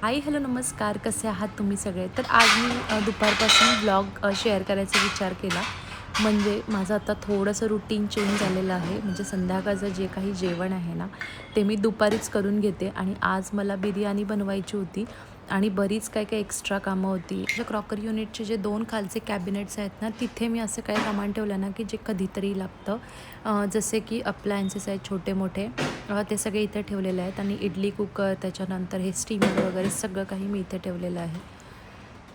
Hi hello नमस्कार, कसे आहात तुम्ही सगळे. तर आज मी दुपारपासून ब्लॉग शेअर करायचा विचार केला. म्हणजे माझं आता थोडंसं रुटीन चेंज झालेलं आहे. म्हणजे संध्याकाळचं जे काही जेवण आहे ना, ते मी दुपारीच करून घेते. आणि आज मला बिर्याणी बनवायची होती आणि बरीच काय काय एक्स्ट्रा कामं होती. म्हणजे क्रॉकरी युनिटचे जे 2 खालचे कॅबिनेट्स आहेत ना, तिथे मी असं काही सामान ठेवलं ना की जे कधीतरी लागतं. जसे की अप्लायन्सेस आहेत छोटे मोठे, ते सगळे इथे ठेवलेले आहेत. आणि इडली कुकर, त्याच्यानंतर हे स्टीमर वगैरे सगळं काही मी इथे ठेवलेलं आहे.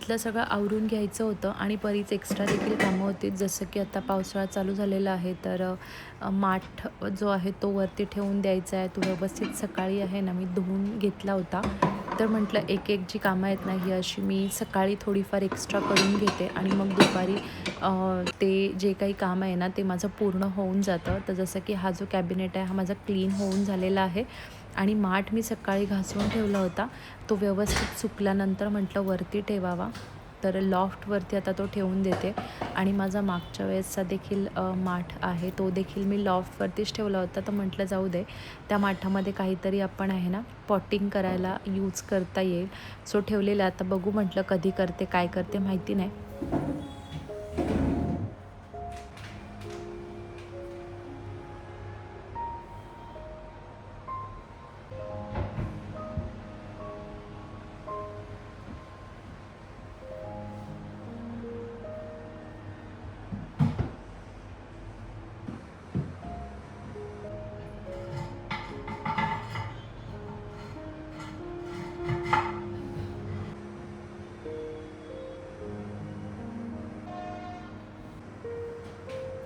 इथलं सगळं आवरून घ्यायचं होतं आणि बरीच एक्स्ट्रा देखील कामं होती. जसं की आता पावसाळा चालू झालेला आहे, तर माठ जो आहे तो वरती ठेवून द्यायचा आहे. तो व्यवस्थित सकाळी आहे ना मी धुवून घेतला होता. तर म्हटलं एक एक जी कामं आहेत ना, ही अशी मी सकाळी थोडीफार एक्स्ट्रा करून घेते आणि मग दुपारी ते जे काही काम आहे ना ते माझं पूर्ण होऊन जातं. तर जसं की हा जो कॅबिनेट आहे हा माझा क्लीन होऊन झालेला आहे आणि माठ मी सकाळी घासून ठेवला होता. तो व्यवस्थित सुकल्यानंतर म्हटलं वरती ठेवावा, तर लॉफ्टवरती आता तो ठेवून देते. आणि माझा मागच्या वेळेसचा देखील माठ आहे, तो देखील मी लॉफ्टवरतीच ठेवला होता. तर म्हटलं जाऊ दे, त्या माठामध्ये काहीतरी आपण आहे ना पॉटिंग करायला यूज करता येईल. सो ठेवलेलं. आता बघू म्हटलं कधी करते काय करते माहिती नाही.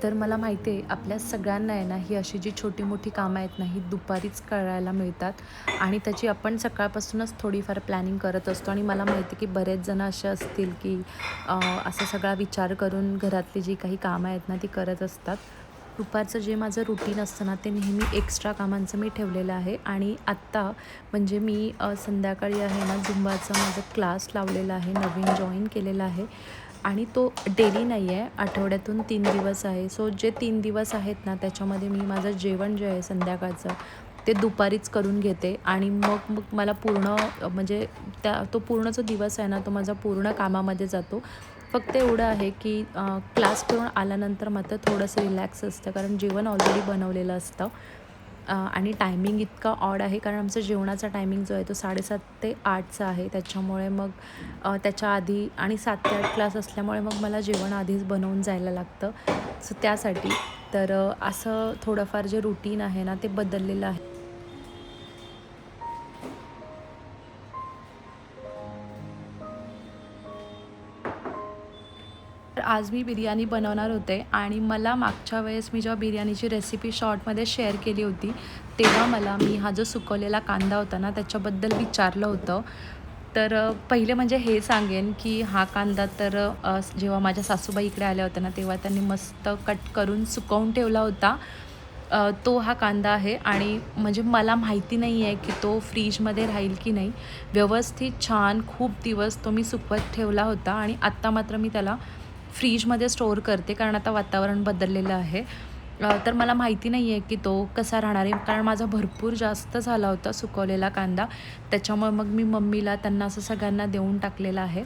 तर मला माहिती आहे आपल्या सगळ्यांना आहे ना, ही अशी जी छोटी मोठी कामं आहेत ना, ही दुपारीच करायला मिळतात आणि त्याची आपण सकाळपासूनच थोडीफार प्लॅनिंग करत असतो. आणि मला माहिती आहे की बरेच जण असे असतील की असा सगळा विचार करून घरातली जी काही कामं आहेत ना ती करत असतात. दुपारचं जे माझं रुटीन असतं ना, ते नेहमी एक्स्ट्रा कामांचं मी ठेवलेलं आहे. आणि आत्ता म्हणजे मी संध्याकाळी आहे ना झुंबाचा माझा क्लास लावलेला आहे, नवीन जॉईन केलेला आहे. आणि तो डेली नाही आहे, आठवड्यातून 3 दिवस आहे. सो जे 3 दिवस आहेत ना, त्याच्यामध्ये मी माझं जेवण जे आहे संध्याकाळचं ते दुपारीच करून घेते. आणि मग मग मला पूर्ण म्हणजे तो पूर्ण जो दिवस आहे ना, तो माझा पूर्ण कामामध्ये जातो. फक्त एवढं आहे की क्लास करून आल्यानंतर मात्र थोडंसं रिलॅक्स असतं, कारण जेवण ऑलरेडी बनवलेलं असतं. आणि टायमिंग इतका ऑड आहे, कारण आमचा जेवणाचा टायमिंग जो आहे तो 7:30 ते 8चा आहे. त्याच्यामुळे मग त्याच्या आधी आणि 7 ते 8 क्लास असल्यामुळे मग मला जेवण आधीच बनवून जायला लागतं. सो त्यासाठी तर असं थोडंफार जे रुटीन आहे ना ते बदललेलं आहे. तर आज मी बिर्याणी बनवणार होते आणि मला मागच्या वेळेस मी जेव्हा बिर्याणीची रेसिपी शॉर्टमध्ये शेअर केली होती, तेव्हा मी हा जो सुकवलेला कांदा होता ना त्याच्याबद्दल विचारलं होतं. तर पहिले म्हणजे हे सांगेन की हा कांदा तर जेव्हा माझ्या सासूबाई इकडे आल्या होत्या ना, तेव्हा त्यांनी मस्त कट करून सुकवून ठेवला होता. तो हा कांदा आहे. आणि म्हणजे मला माहिती नाही आहे की तो फ्रीजमध्ये राहील की नाही. व्यवस्थित छान खूप दिवस तो मी सुकवत ठेवला होता आणि आत्ता मात्र मी त्याला फ्रीजमध्ये स्टोअर करते, कारण आता वातावरण बदललेलं आहे. तर मला माहिती नाही आहे की तो कसा राहणार आहे, कारण माझा भरपूर जास्त झाला होता सुकवलेला कांदा. त्याच्यामुळे मग मी मम्मीला, त्यांना असं सगळ्यांना देऊन टाकलेला आहे.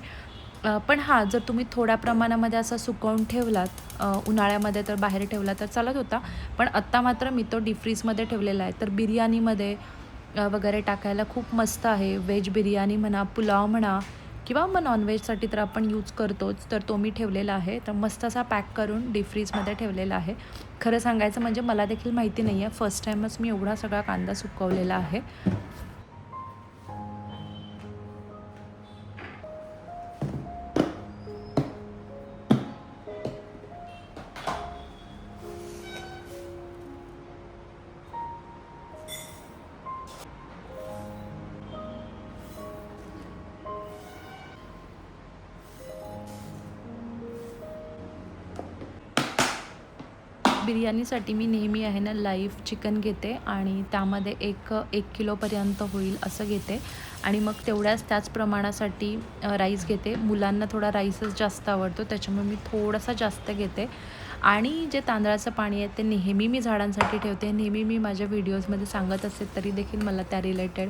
पण हां, जर तुम्ही थोड्या प्रमाणामध्ये असा सुकवून ठेवलात उन्हाळ्यामध्ये, तर बाहेर ठेवला तर चालत होता. पण आत्ता मात्र मी तो डीप फ्रीजमध्ये ठेवलेला आहे. तर बिर्याणीमध्ये वगैरे टाकायला खूप मस्त आहे. व्हेज बिर्याणी म्हणा, पुलाव म्हणा किंवा मग नॉनव्हेजसाठी तर आपण यूज करतोच. तर तो मी ठेवलेला आहे. तर मस्त असा पॅक करून डीप फ्रीजमध्ये ठेवलेला आहे. खरं सांगायचं म्हणजे मला देखील माहिती नाही आहे. फर्स्ट टाईमच मी एवढा सगळा कांदा सुकवलेला आहे. बिर्याणीसाठी मी नेहमी आहे ना लाईव्ह चिकन घेते आणि त्यामध्ये एक किलोपर्यंत होईल असं घेते आणि मग त्याच प्रमाणासाठी राईस घेते. मुलांना थोडा राईसच जास्त आवडतो, त्याच्यामुळे मी थोडासा जास्त घेते. आणि जे तांदळाचं पाणी आहे ते नेहमी मी झाडांसाठी ठेवते. नेहमी मी माझ्या व्हिडिओजमध्ये सांगत असते, तरी देखील मला त्या रिलेटेड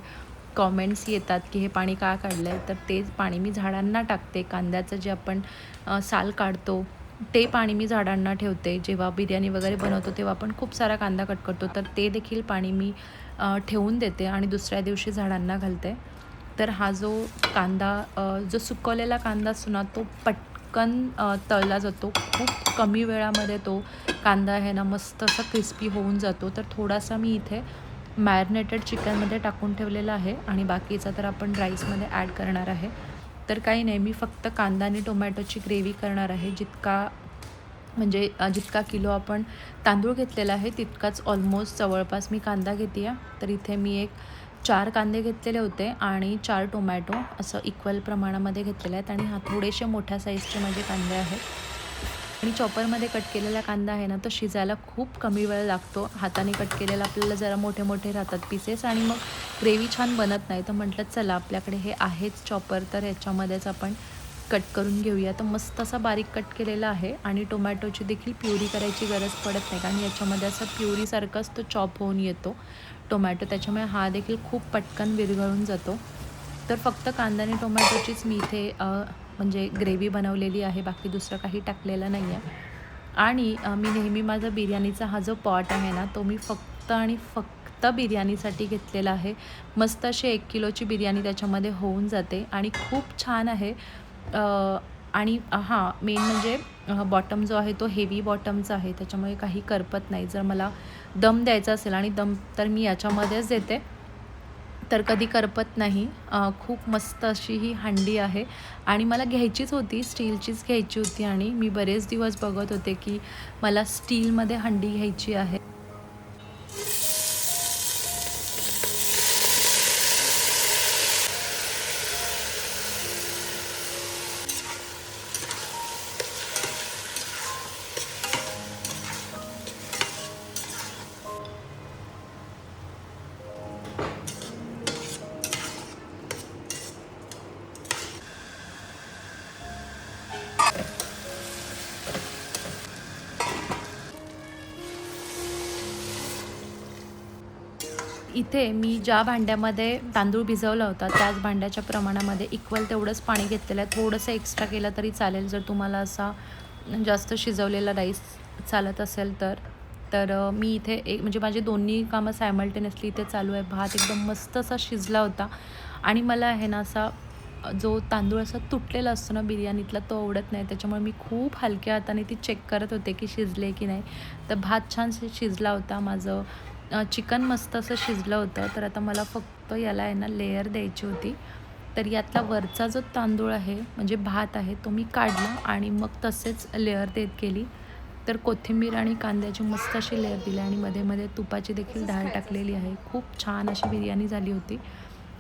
कॉमेंट्स येतात की हे पाणी का काढलं आहे. तर तेच पाणी मी झाडांना टाकते. कांद्याचं जे आपण साल काढतो ते पाणी मी झाडांना ठेवते. जेव्हा बिर्याणी वगैरे बनवतो तेव्हा आपण खूप सारा कांदा कट करतो, तर ते देखील पाणी मी ठेवून देते आणि दुसऱ्या दिवशी झाडांना घालते. तर हा जो कांदा जो सुकवलेला कांदा असतो ना, तो पटकन तळला जातो. खूप कमी वेळामध्ये तो कांदा आहे ना मस्त असा क्रिस्पी होऊन जातो. तर थोडासा मी इथे मॅरिनेटेड चिकनमध्ये टाकून ठेवलेला आहे आणि बाकीचा तर आपण राईसमध्ये ॲड करणार आहे. तर काही नाही, मी फक्त कांदा आणि टोमॅटोची ग्रेव्ही करणार आहे. जितका किलो आपण तांदूळ घेतलेला आहे तितकाच ऑलमोस्ट जवळपास मी कांदा घेते आहे. तर इथे मी 4 कांदे घेतलेले होते आणि 4 टोमॅटो असं इक्वल प्रमाणामध्ये घेतलेले आहेत आणि थोडेसे मोठ्या साईजचे माझे कांदे आहेत. आणि चॉपरमध्ये कट केलेला कांदा आहे ना, तो शिजायला खूप कमी वेळ लागतो. हाताने कट केलेला आपल्याला जरा मोठे मोठे राहतात पीसेस आणि मग ग्रेव्ही छान बनत नाही. तर म्हटलं चला आपल्याकडे हे आहेच चॉपर, तर ह्याच्यामध्येच आपण कट करून घेऊया. तर मस्त असा बारीक कट केलेला आहे आणि टोमॅटोची देखील प्युरी करायची गरज पडत नाही, कारण याच्यामध्ये असं प्युरीसारखाच तो चॉप होऊन येतो टोमॅटो, त्याच्यामुळे हा देखील खूप पटकन विरघळून जातो. तर फक्त कांदा आणि टोमॅटोचीच मी इथे म्हणजे ग्रेव्ही बनवलेली आहे, बाकी दुसरं काही टाकलेलं नाही आहे. आणि मी नेहमी माझा बिर्याणीचा हा जो पॉट आहे ना, तो मी फक्त आणि फक्त बिर्याणीसाठी घेतलेला आहे. मस्त अशी 1 किलोची बिर्याणी त्याच्यामध्ये होऊन जाते आणि खूप छान आहे. आणि हां, मेन म्हणजे बॉटम जो आहे तो हेवी बॉटमचा आहे, त्याच्यामुळे काही करपत नाही. जर मला दम द्यायचा असेल आणि दम तर मी याच्यामध्येच देते, तर कधी करपत नाही. खूप मस्त अशी ही हंडी आहे आणि मला घ्यायचीच होती, स्टीलचीच घ्यायची होती आणि मी बरेच दिवस बघत होते की मला स्टीलमध्ये हंडी घ्यायची आहे. इथे मी ज्या भांड्यामध्ये तांदूळ भिजवला होता त्याच भांड्याच्या प्रमाणामध्ये इक्वल तेवढंच पाणी घेतलेलं आहे. थोडंसं एक्स्ट्रा केलं तरी चालेल, जर तुम्हाला असा जास्त शिजवलेला राईस चालत असेल तर. तर मी इथे म्हणजे माझे दोन्ही कामं सायमल्टेनियसली इथे चालू आहे. भात एकदम मस्त असा शिजला होता आणि मला आहे ना असा जो तांदूळ असा तुटलेला असतो ना बिर्याणीतला, तो आवडत नाही. त्याच्यामुळे मी खूप हलक्या हाताने ती चेक करत होते की शिजले की नाही. तर भात छान शिजला होता, माझं चिकन मस्त असं शिजलं होतं. तर आता मला फक्त याला आहे ना लेयर द्यायची होती. तर यातला वरचा जो तांदूळ आहे म्हणजे भात आहे तो मी काढला आणि मग तसेच लेयर देत गेली. तर कोथिंबीर आणि कांद्याची मस्त अशी लेयर दिली आणि मध्ये मध्ये तुपाची देखील डाळ टाकलेली आहे. खूप छान अशी बिर्याणी झाली होती.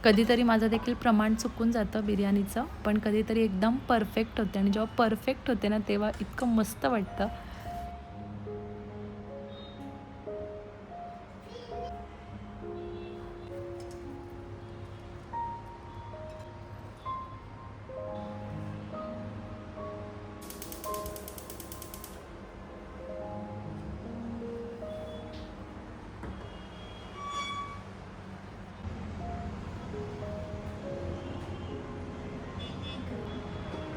कधीतरी माझं देखील प्रमाण चुकून जातं बिर्याणीचं, पण कधीतरी एकदम परफेक्ट होते आणि जेव्हा परफेक्ट होते ना तेव्हा इतकं मस्त वाटतं.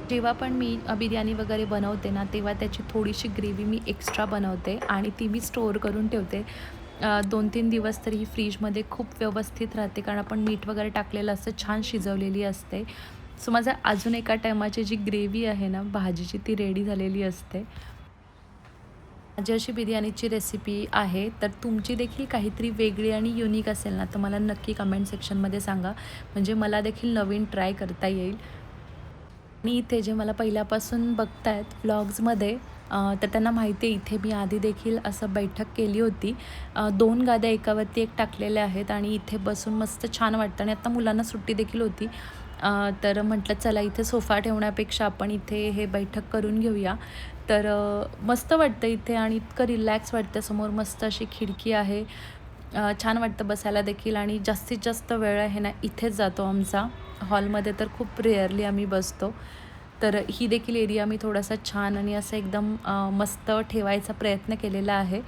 जेव्हा पण मी बिर्याणी वगैरे बनवते ना, तेव्हा त्याची थोडीशी ग्रेव्ही मी एक्स्ट्रा बनवते आणि ती मी स्टोअर करून ठेवते. 2-3 दिवस तरी ही फ्रीजमध्ये खूप व्यवस्थित राहते, कारण आपण मीठ वगैरे टाकलेलं असतं, छान शिजवलेली असते. सो माझं अजून एका टायमाची जी ग्रेव्ही आहे ना भाजीची, ती रेडी झालेली असते. माझी अशी बिर्याणीची रेसिपी आहे. तर तुमची देखील काहीतरी वेगळी आणि युनिक असेल ना, तर मला नक्की कमेंट सेक्शनमध्ये सांगा, म्हणजे मला देखील नवीन ट्राय करता येईल. आणि इथे जे मला पहिल्यापासून बघतायत व्लॉग्समध्ये, तर त्यांना माहिती आहे इथे मी आधी देखील असं बैठक केली होती. 2 गाद्या एकावरती एक टाकलेल्या आहेत आणि इथे बसून मस्त छान वाटतं आणि आता मुलांना सुट्टी देखील होती तर म्हटलं चला इथे सोफा ठेवण्यापेक्षा आपण इथे हे बैठक करून घेऊया. तर मस्त वाटतं इथे आणि इतकं रिलॅक्स वाटतं. समोर मस्त अशी खिडकी आहे. छान वाटतं बसायला देखील आणि जास्तीत जास्त वेळ आहे ना इथेच जातो आमचा. हॉलमध्ये तर खूप रेअरली आम्ही बसतो. तर ही देखील एरिया मी थोडासा छान आणि असं एकदम मस्त ठेवायचा प्रयत्न केलेला आहे.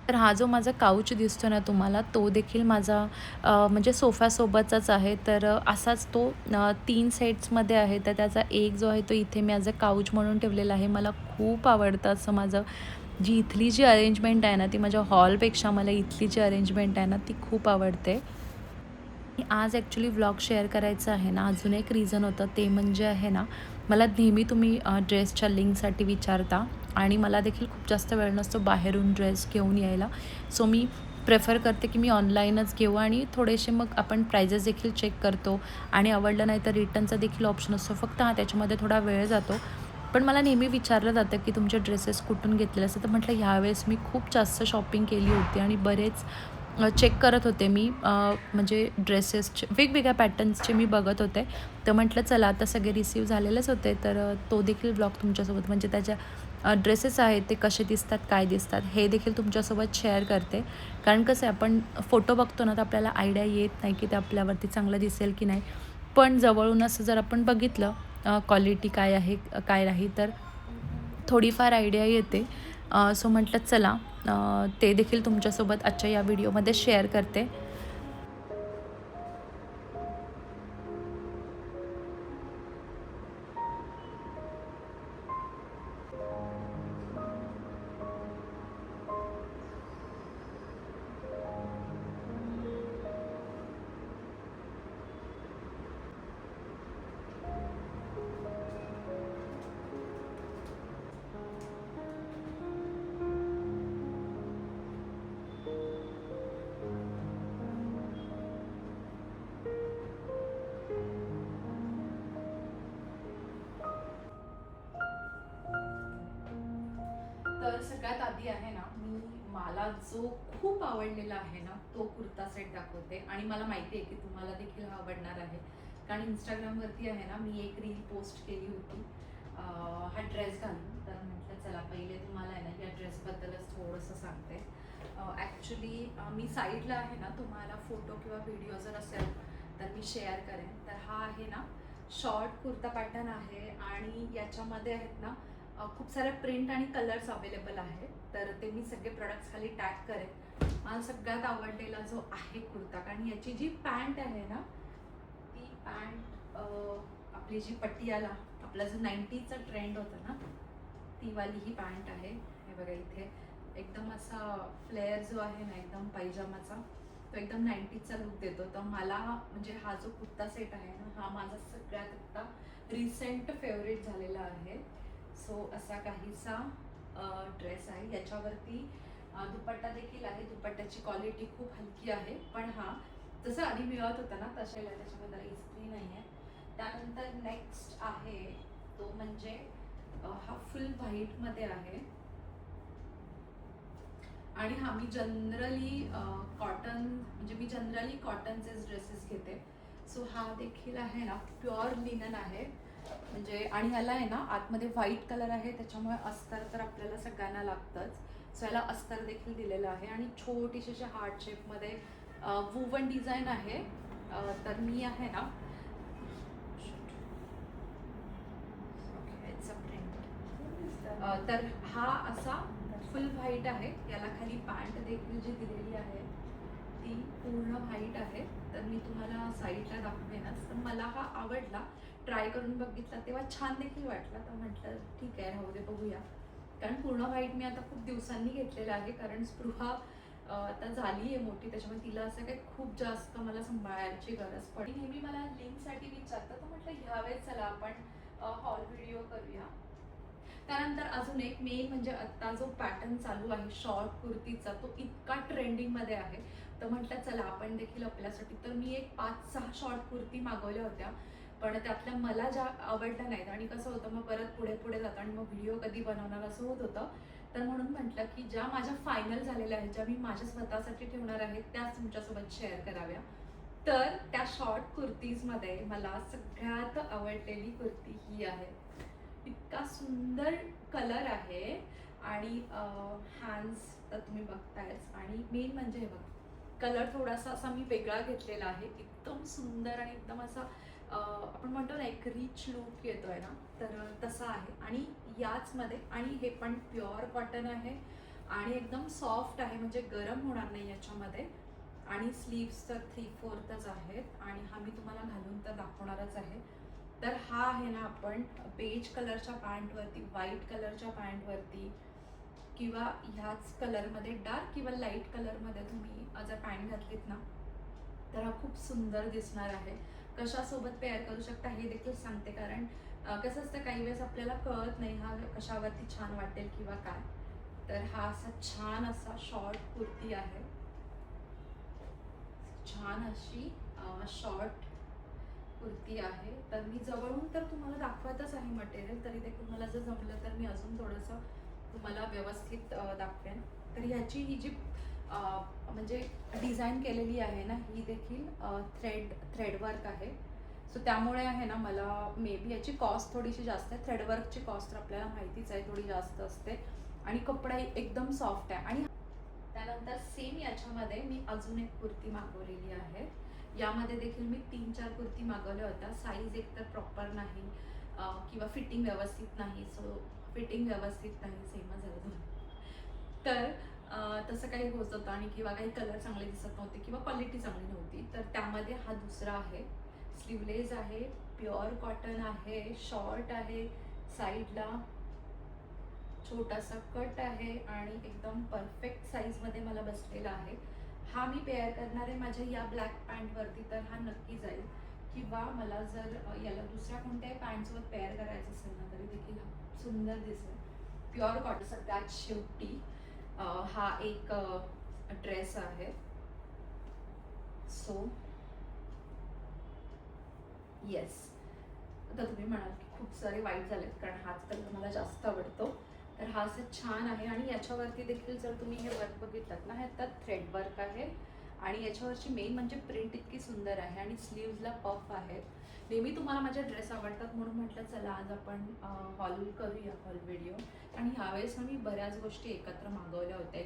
तर हा जो माझा काउच दिसतो ना तुम्हाला, तो देखील माझा म्हणजे सोफ्यासोबतचाच आहे. तर असाच तो 3 सेट्समध्ये आहे. तर त्याचा एक जो आहे तो इथे मी ॲज अ काउच म्हणून ठेवलेला आहे. मला खूप आवडतं असं माझं इथली जी अरेंजमेंट आहे ना, ती माझ्या हॉलपेक्षा मला इथली जी अरेंजमेंट आहे ना, ती खूप आवडते. आज ॲक्च्युली व्लॉग शेअर करायचं आहे ना, अजून एक रिझन होतं ते म्हणजे आहे ना, मला नेहमी तुम्ही ड्रेसच्या लिंकसाठी विचारता आणि मला देखील खूप जास्त वेळ नसतो बाहेरून ड्रेस घेऊन यायला. सो मी प्रेफर करते की मी ऑनलाईनच घेऊ आणि थोडेसे मग आपण प्राइजेस देखील चेक करतो आणि आवडलं नाही तर रिटर्नचा देखील ऑप्शन असतो. फक्त त्याच्यामध्ये थोडा वेळ जातो. पण मला नेहमी विचारलं जातं की तुमचे ड्रेसेस कुठून घेतलेले असतात. तर म्हटलं ह्यावेळेस मी खूप जास्त शॉपिंग केली होती आणि बरेच चेक करत होते मी म्हणजे ड्रेसेसचे वेगवेगळ्या पॅटर्न्सचे मी बघत होते. तर म्हटलं चला आता सगळे रिसीव झालेलेच होते तर तो देखील ब्लॉग तुमच्यासोबत म्हणजे त्याच्या ड्रेसेस आहेत ते कसे दिसतात, काय दिसतात हे देखील तुमच्यासोबत शेअर करते. कारण कसं आहे आपण फोटो बघतो ना तर आपल्याला आयडिया येत नाही की ते आपल्यावरती चांगलं दिसेल की नाही. पण जवळून असं जर आपण बघितलं क्वालिटी काय आहे, काय नाही तर थोडीफार आयडिया येते. सो म्हटलं चला ते देखील तुमच्यासोबत आजच्या या व्हिडिओमध्ये शेअर करते. तर सगळ्यात आधी आहे ना मी मला जो खूप आवडलेला आहे ना तो कुर्ता सेट दाखवते आणि मला माहिती आहे की तुम्हाला देखील हा आवडणार आहे. कारण इंस्टाग्रामवरती आहे ना मी एक रील पोस्ट केली होती हा ड्रेस घालून. तर म्हटलं चला पहिले तुम्हाला आहे ना या ड्रेसबद्दलच थोडंसं सांगते. ॲक्च्युली मी साईडला आहे ना तुम्हाला फोटो किंवा व्हिडिओ जर असेल तर मी शेअर करेन. तर हा आहे ना शॉर्ट कुर्ता पॅटर्न आहे आणि याच्यामध्ये आहेत ना खूप साऱ्या प्रिंट आणि कलर्स अवेलेबल आहेत. तर ते मी सगळे प्रोडक्ट्स खाली टॅग करेन. मला सगळ्यात आवडलेला जो आहे कुर्ता, कारण याची जी पॅन्ट आहे ना ती पॅन्ट आपली जी पटियाला आपला जो 90चा ट्रेंड होता ना ती वाली ही पॅन्ट आहे. हे बघा इथे एकदम असा फ्लेअर जो आहे ना एकदम पायजामाचा तो एकदम 90चा लुक देतो. तर मला म्हणजे हा जो कुर्ता सेट आहे ना हा माझा सगळ्यात आता रिसेंट फेवरेट झालेला आहे. सो असा काहीसा ड्रेस आहे. याच्यावरती दुपट्टा देखील आहे. दुपट्ट्याची क्वालिटी खूप हलकी आहे. पण हा जसं आधी मिळत होता ना तशाला त्याच्यामध्ये इस्त्री नाही आहे. त्यानंतर नेक्स्ट आहे तो म्हणजे हा फुल व्हाईटमध्ये आहे आणि हा मी जनरली कॉटन म्हणजे मी जनरली कॉटनचेच ड्रेसेस घेते. सो हा देखील आहे ना प्युअर लिनन आहे म्हणजे आणि ह्याला आहे ना आतमध्ये व्हाईट कलर आहे त्याच्यामुळे अस्तर तर आपल्याला सगळ्यांना लागतंच. सो याला अस्तर देखील दिलेलं आहे आणि छोटीशी अशा हार्ट शेपमध्ये वुवन डिझाईन आहे. तर मी आहे ना तर हा असा फुल व्हाईट आहे. याला खाली पॅन्ट देखील जी दिलेली आहे ती पूर्ण व्हाईट आहे. तर मी तुम्हाला साईडला दाखवेनच. तर मला हा आवडला. ट्राय करून बघितला तेव्हा छान देखील वाटला. तर म्हटलं ठीक आहे राहू दे बघूया. कारण पूर्ण व्हाईट मी आता खूप दिवसांनी घेतलेला आहे. कारण स्पृहा आता झाली आहे मोठी त्याच्यामुळे तिला असं काही खूप जास्त मला सांभाळायची गरज पडली. नेहमी मला लिंकसाठी विचारतात. तर म्हटलं ह्यावेळेस चला आपण हॉल व्हिडिओ करूया. त्यानंतर अजून एक मेन म्हणजे आत्ता जो पॅटर्न चालू आहे शॉर्ट कुर्तीचा तो इतका ट्रेंडिंगमध्ये आहे. तर म्हटलं चला आपण देखील आपल्यासाठी तर मी एक 5-6 शॉर्ट कुर्ती मागवल्या होत्या. पण त्यातल्या मला ज्या आवडल्या नाहीत आणि कसं होतं मग परत पुढे पुढे जातं आणि मग व्हिडिओ कधी बनवणार असं होत होतं. तर म्हणून म्हटलं की ज्या माझ्या फायनल झालेल्या आहेत ज्या मी माझ्या स्वतःसाठी ठेवणार आहे त्याच तुमच्यासोबत शेअर कराव्या. तर त्या शॉर्ट कुर्तीजमध्ये मला सगळ्यात आवडलेली कुर्ती ही आहे. इतका सुंदर कलर आहे आणि हँड्स तर तुम्ही बघतायच आणि मेन म्हणजे हे बघा, कलर थोडासा असा मी वेगळा घेतलेला आहे. एकदम सुंदर आणि एकदम असा आपण म्हणतो ना एक रिच लुक येतोय ना, तर तसा आहे. आणि याचमध्ये आणि हे पण प्युअर कॉटन आहे आणि एकदम सॉफ्ट आहे, म्हणजे गरम होणार नाही याच्यामध्ये. आणि स्लीव्स तर 3/4च आहेत आणि हा मी तुम्हाला घालून तर दाखवणारच आहे. तर हा आहे ना, आपण बेज कलरच्या पॅन्टवरती, व्हाईट कलरच्या पॅन्टवरती किंवा ह्याच कलरमध्ये डार्क किंवा लाईट कलरमध्ये तुम्ही जर पॅन्ट घातलीत ना, तर हा खूप सुंदर दिसणार आहे. कशासोबत पेअर करू शकता हे देखील सांगते, कारण कसं असतं काही वेळेस आपल्याला कळत नाही हा कशावरती छान वाटेल किंवा काय. तर हा असा छान असा शॉर्ट कुर्ती आहे, छान अशी शॉर्ट कुर्ती आहे. तर मी जवळून तर तुम्हाला दाखवतच आहे मटेरियल, तरी देखील मला जर जमलं तर मी अजून थोडंसं तुम्हाला व्यवस्थित दाखवेन. तर ह्याची ही जी म्हणजे डिझाईन केलेली आहे ना, ही देखील थ्रेडवर्क आहे. सो त्यामुळे आहे ना, मला मे बी याची कॉस्ट थोडीशी जास्त आहे. थ्रेडवर्कची कॉस्ट तर आपल्याला माहितीच आहे, थोडी जास्त असते. आणि कपडा एकदम सॉफ्ट आहे. आणि त्यानंतर सेम याच्यामध्ये मी अजून एक कुर्ती मागवलेली आहे. यामध्ये देखील मी 3-4 कुर्ती मागवल्या होत्या. साईज एकतर प्रॉपर नाही किंवा फिटिंग व्यवस्थित नाही. सो फिटिंग व्यवस्थित नाही, सेमच झालं दोन. तर तसं काही होत होतं आणि किंवा काही कलर चांगले दिसत नव्हते किंवा क्वालिटी चांगली नव्हती. तर त्यामध्ये हा दुसरा आहे. स्लीवलेस आहे, प्युअर कॉटन आहे, शॉर्ट आहे, साईडला छोटासा कट आहे आणि एकदम परफेक्ट साईजमध्ये मला बसलेला आहे. हा मी पेअर करणार आहे माझ्या या ब्लॅक पॅन्टवरती, तर हा नक्की जाईल. किंवा मला जर याला दुसऱ्या कोणत्याही पॅन्टसोबत पेअर करायचं असेल ना, तरी देखील हा सुंदर दिसेल. Pure cotton. सगळ्यात शेवटी हा एक ड्रेस आहे. सो येस, आता तुम्ही म्हणाल की खूप सारे वाईट झालेत, कारण हाच कलर मला जास्त आवडतो. तर हा असं छान आहे आणि याच्यावरती देखील जर तुम्ही हे वर्क बघितलात ना, ह्यात थ्रेड वर्क आहे आणि याच्यावरची मेन म्हणजे प्रिंट इतकी सुंदर आहे आणि स्लीव्जला पफ आहेत. नेहमी तुम्हाला माझे ड्रेस आवडतात म्हणून म्हटलं चला आज आपण हॉल करूया, हॉल व्हिडिओ. आणि ह्यावेळेस मी बऱ्याच गोष्टी एकत्र मागवल्या होत्या.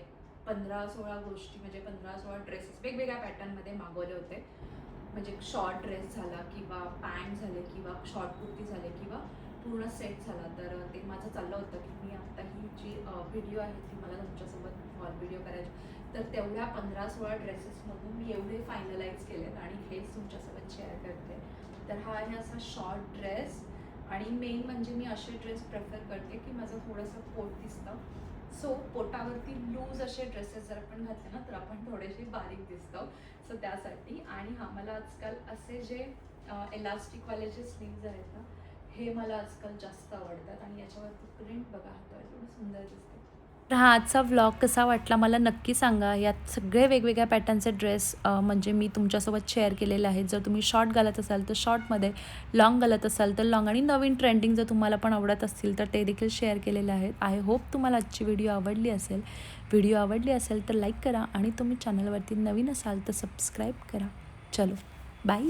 15-16 गोष्टी, म्हणजे 15-16 ड्रेसेस वेगवेगळ्या पॅटर्नमध्ये मागवले होते. म्हणजे शॉर्ट ड्रेस झाला किंवा पॅन्ट झाले किंवा शॉर्ट कुर्ती झाले किंवा पूर्ण सेट झाला. तर ते माझं चाललं होतं की मी आत्ता ही जी व्हिडिओ आहे ती मला तुमच्यासोबत हॉल व्हिडिओ करायची. तर तेवढ्या 15-16 ड्रेसेसमधून मी एवढे फायनलाइज केलेत आणि हेच तुमच्यासोबत शेअर करते. तर हा आहे असा शॉर्ट ड्रेस आणि मेन म्हणजे मी असे ड्रेस प्रेफर करते की माझं थोडंसं पोट दिसतं. सो पोटावरती लूज असे ड्रेसेस जर आपण घातले ना, तर आपण थोडेसे बारीक दिसतो. सो त्यासाठी. आणि हा मला आजकाल असे जे इलास्टिकवाले जे स्लीव्ज आहेत ना, हे मला आजकाल जास्त आवडतात आणि याच्यावरती प्रिंट बघा हातावर एवढं सुंदर दिसते. तर हा आजचा व्लॉग कसा वाटला मला नक्की सांगा. यात सगळे वेगवेगळ्या पॅटर्नचे ड्रेस म्हणजे मी तुमच्यासोबत शेअर केलेले आहेत. जर तुम्ही शॉर्ट घालत असाल तर शॉर्टमध्ये, लाँग घालत असाल तर लाँग, आणि नवीन ट्रेंडिंग जर तुम्हाला पण आवडत असतील तर ते देखील शेअर केलेले आहेत. आय होप तुम्हाला आजची व्हिडिओ आवडली असेल. व्हिडिओ आवडली असेल तर लाईक करा आणि तुम्ही चॅनलवरती नवीन असाल तर सबस्क्राईब करा. चलो, बाय.